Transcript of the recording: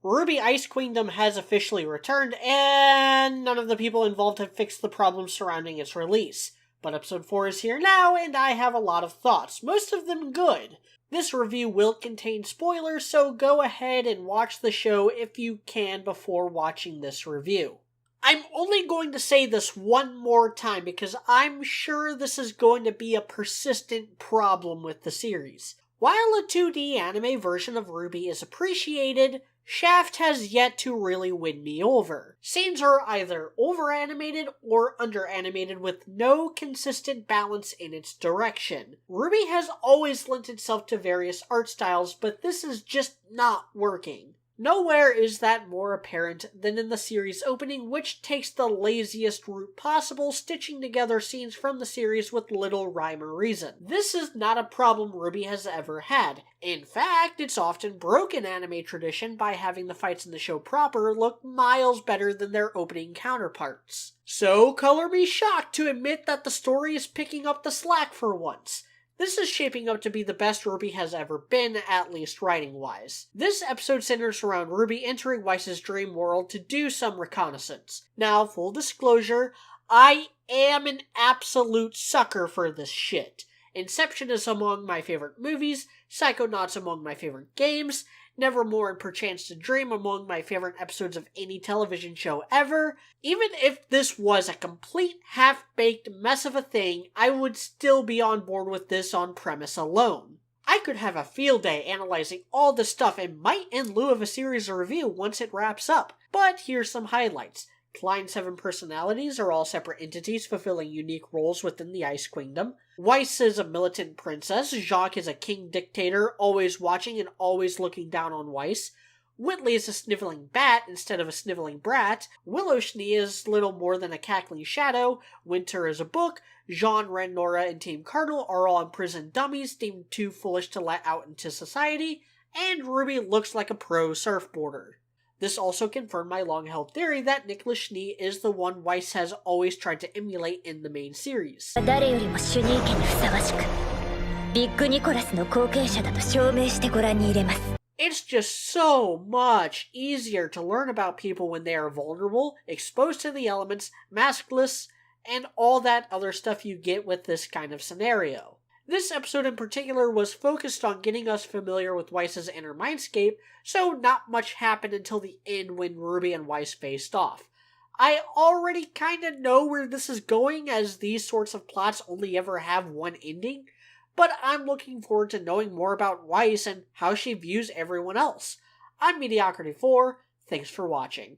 RWBY Ice Queendom has officially returned, and none of the people involved have fixed the problems surrounding its release. But episode 4 is here now, and I have a lot of thoughts, most of them good. This review will contain spoilers, so go ahead and watch the show if you can before watching this review. I'm only going to say this one more time because I'm sure this is going to be a persistent problem with the series. While a 2D anime version of RWBY is appreciated, Shaft has yet to really win me over. Scenes are either over-animated or under-animated with no consistent balance in its direction. RWBY has always lent itself to various art styles, but this is just not working. Nowhere is that more apparent than in the series opening, which takes the laziest route possible, stitching together scenes from the series with little rhyme or reason. This is not a problem RWBY has ever had. In fact, it's often broken anime tradition by having the fights in the show proper look miles better than their opening counterparts. So color me shocked to admit that the story is picking up the slack for once. This is shaping up to be the best RWBY has ever been, at least writing-wise. This episode centers around RWBY entering Weiss's dream world to do some reconnaissance. Now, full disclosure, I am an absolute sucker for this shit. Inception is among my favorite movies, Psychonauts among my favorite games, Nevermore and Perchance to Dream among my favorite episodes of any television show ever. Even if this was a complete half-baked mess of a thing, I would still be on board with this on premise alone. I could have a field day analyzing all this stuff and might in lieu of a series or review once it wraps up. But here's some highlights. Klein's 7 personalities are all separate entities fulfilling unique roles within the Ice Queendom. Weiss is a militant princess. Jacques is a king dictator, always watching and always looking down on Weiss. Whitley is a sniveling bat instead of a sniveling brat. Weiss Schnee is little more than a cackling shadow. Winter is a book. Jean, Ren, Nora, and Team Cardinal are all imprisoned dummies deemed too foolish to let out into society. And RWBY looks like a pro surfboarder. This also confirmed my long-held theory that Nicholas Schnee is the one Weiss has always tried to emulate in the main series. It's just so much easier to learn about people when they are vulnerable, exposed to the elements, maskless, and all that other stuff you get with this kind of scenario. This episode in particular was focused on getting us familiar with Weiss's inner mindscape, so not much happened until the end when RWBY and Weiss faced off. I already kinda know where this is going, as these sorts of plots only ever have one ending, but I'm looking forward to knowing more about Weiss and how she views everyone else. I'm Mediocrity4, thanks for watching.